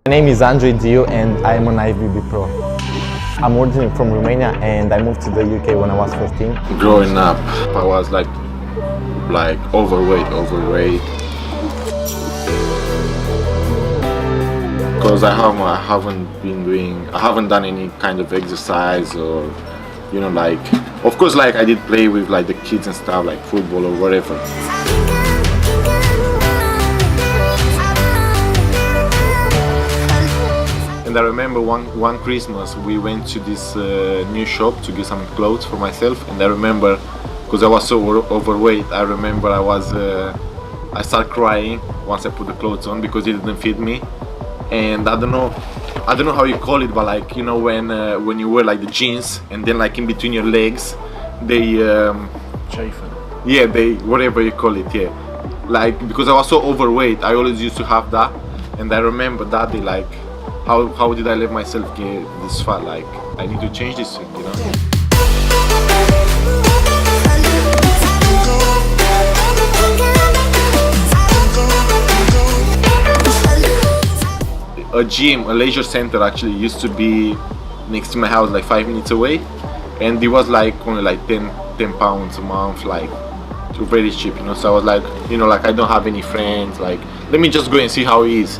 My name is Andrei Deiu and I'm an IFBB pro. I'm originally from Romania and I moved to the UK when I was 14. Growing up, I was like overweight. Because I haven't done any kind of exercise or, like, of course, like I did play with like the kids and stuff, like football or whatever. And I remember one Christmas we went to this new shop to get some clothes for myself, and I remember, because I was so overweight, I remember I started crying once I put the clothes on because it didn't fit me. And I don't know how you call it, but like, when you wear like the jeans and then like in between your legs they chafing. Yeah, they, whatever you call it, yeah. Like, because I was so overweight, I always used to have that, and I remember that day, like, how did I let myself get this fat? Like, I need to change this thing, A gym, a leisure center actually used to be next to my house, like 5 minutes away, and it was like only like 10 pounds a month, like very cheap, so I was like, like I don't have any friends, like let me just go and see how it is,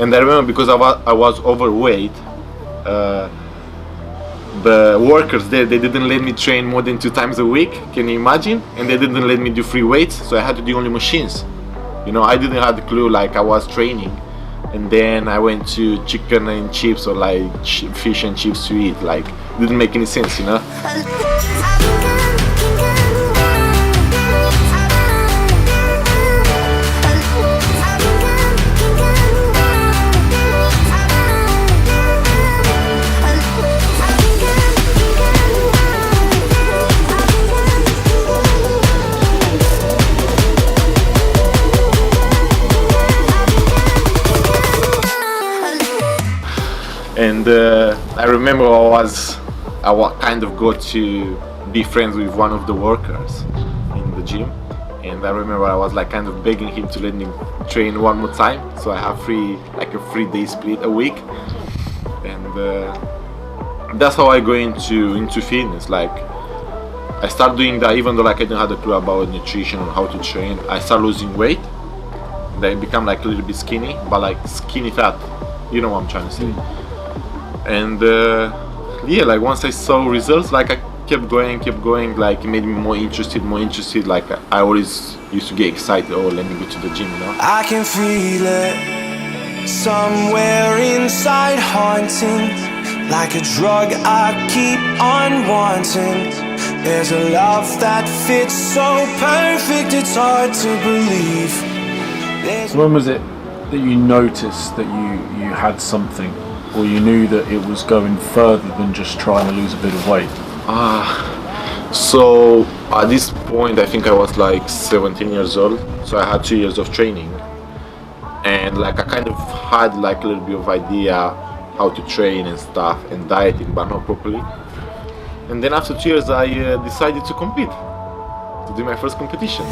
And I remember, because I was overweight, the workers there, they didn't let me train more than 2 times a week, can you imagine? And they didn't let me do free weights, so I had to do only machines. I didn't have the clue like I was training. And then I went to chicken and chips or like fish and chips to eat. Like, didn't make any sense, And I remember I kind of got to be friends with one of the workers in the gym, and I remember I was like kind of begging him to let me train one more time, so I have a 3-day split a week, and that's how I go into fitness. Like, I start doing that even though like I didn't have a clue about nutrition or how to train. I start losing weight, and I become like a little bit skinny, but like skinny fat, you know what I'm trying to say. And yeah, like once I saw results, like I kept going, like it made me more interested, like I always used to get excited, oh, let me go to the gym, I can feel it somewhere inside, haunting, like a drug I keep on wanting. There's a love that fits so perfect, it's hard to believe. So when was it that you noticed that you had something, or you knew that it was going further than just trying to lose a bit of weight? So at this point I think I was like 17 years old, so I had 2 years of training, and like I kind of had like a little bit of idea how to train and stuff and dieting, but not properly. And then after 2 years I decided to compete, to do my first competition. I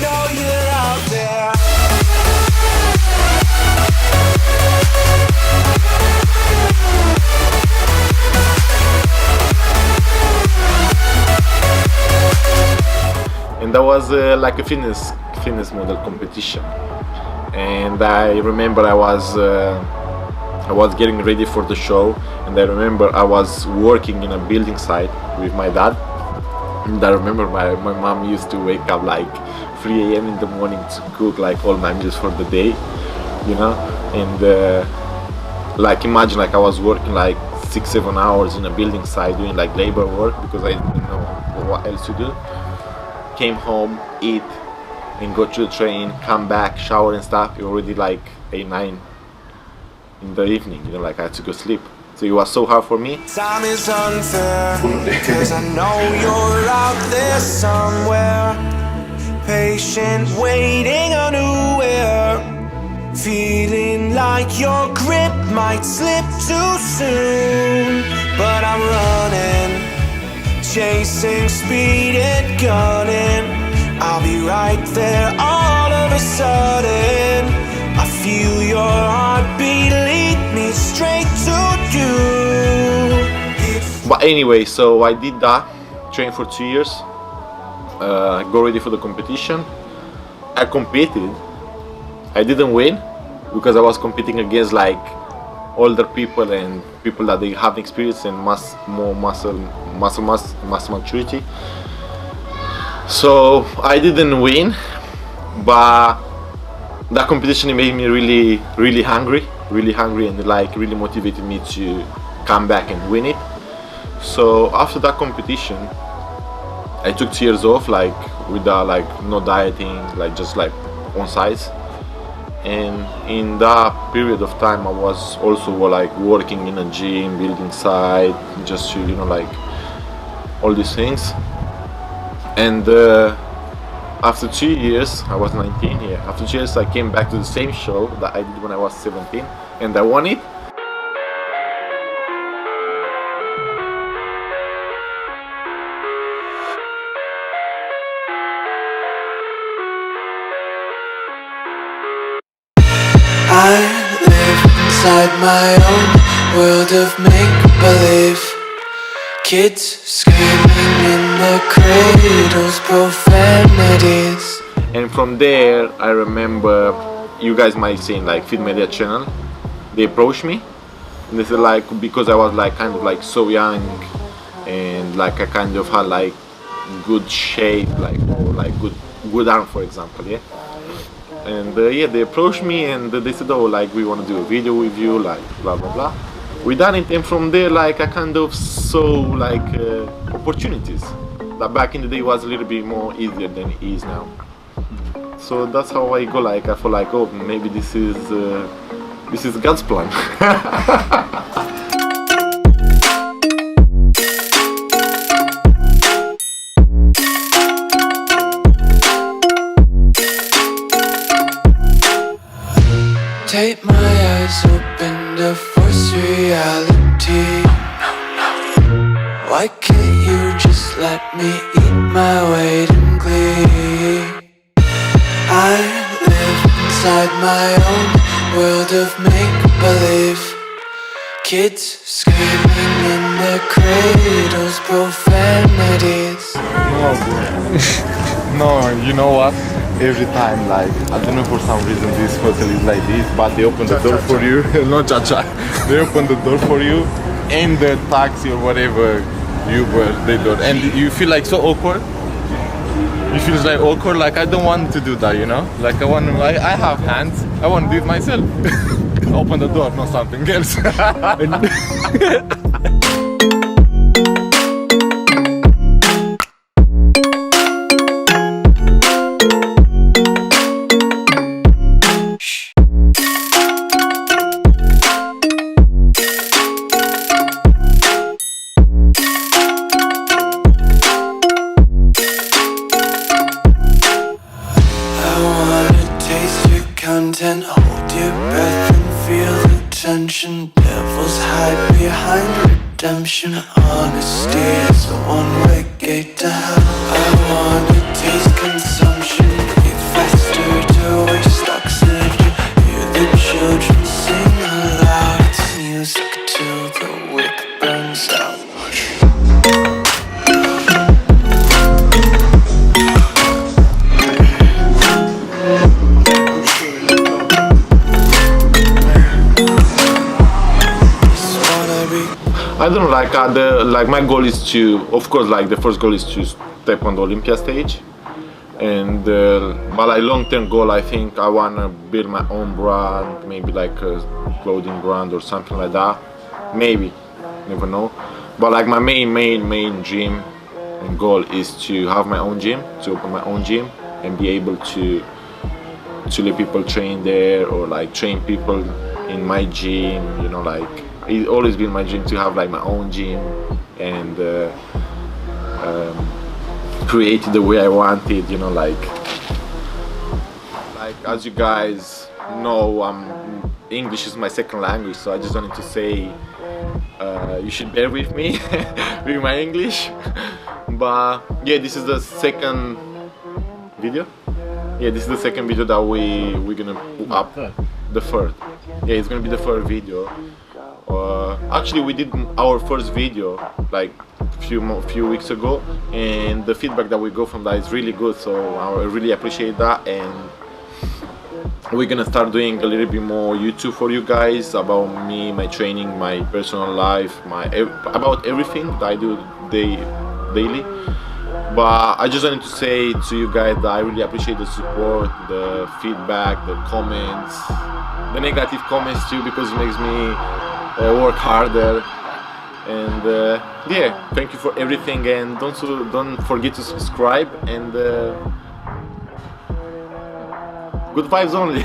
know you're out there. And that was like a fitness model competition, and I remember I was getting ready for the show, and I remember I was working in a building site with my dad, and I remember my mom used to wake up like 3 a.m. in the morning to cook like all my meals for the day, and like imagine like I was working like 6-7 hours in a building site doing like labor work because I didn't know what else to do. Came home, eat, and go to the train, come back, shower and stuff. It already like 8-9 in the evening, like I had to go sleep. So it was so hard for me. Time is unfair, cause I know you're out there somewhere, patient, waiting unaware, feeling like your grip might slip too soon. But I'm running, chasing speed and gunning. I'll be right there all of a sudden. I feel your heart But anyway, so I did that, trained for 2 years, got ready for the competition. I competed. I didn't win because I was competing against like older people and people that they have experience and more muscle maturity. So I didn't win, but that competition made me really hungry, and like really motivated me to come back and win it. So after that competition, I took 2 years off, like without like no dieting, like just like on size. And in that period of time, I was also like working in a gym, building site, just to, you know, like all these things. And after 2 years, I was 19 here. After 2 years, I came back to the same show that I did when I was 17, and I won it. I live inside my own world of make-believe. Kids screaming in the cradles, profanities. And from there, I remember you guys might seen like Fit Media channel. They approached me, and they said like, because I was like kind of like so young, and like I kind of had like good shape, like or like good arm, for example, yeah. And yeah, they approached me and they said, oh, like we want to do a video with you, like blah blah blah. We done it, and from there, like I kind of saw like opportunities that back in the day was a little bit more easier than it is now. So that's how I go. Like I feel like, oh, maybe this is God's plan. Take my eyes open to force reality. Why can't you just let me eat my weight in glee? I live inside my own world of make-believe. Kids screaming in their cradles, profanities. No, you know what? Every time, like, I don't know, for some reason this hotel is like this, but they open the door for you. No cha-cha. They open the door for you, and the taxi or whatever Uber, they don't. And you feel like so awkward. You feel like awkward, like I don't want to do that, you know? Like I have hands, I want to do it myself. Open the door, not something else. Content, hold your breath and feel the tension. Devils hide behind redemption. Honesty is a one-way gate to hell. I wanna taste consumption, breathe faster to waste oxygen. Hear the children sing aloud. It's music till the wick burns out. I don't know, like my goal is to, of course, like the first goal is to step on the Olympia stage, and but like long-term goal, I think I wanna build my own brand, maybe like a clothing brand or something like that, maybe, never know. But like my main dream and goal is to have my own gym, to open my own gym, and be able to let people train there, or like train people in my gym, you know, like. It's always been my dream to have like my own gym and create it the way I want it, you know, like as you guys know, English is my second language, so I just wanted to say you should bear with me with my English. But yeah, this is the second video. Yeah, this is the second video that we're gonna put up. The third. Yeah, it's gonna be the third video. actually we did our first video like few weeks ago, and the feedback that we got from that is really good, so I really appreciate that. And we're gonna start doing a little bit more YouTube for you guys about me, my training, my personal life, about everything that I do daily. But I just wanted to say to you guys that I really appreciate the support, the feedback, the comments, the negative comments too, because it makes me work harder. And yeah, thank you for everything, and don't forget to subscribe, and good vibes only.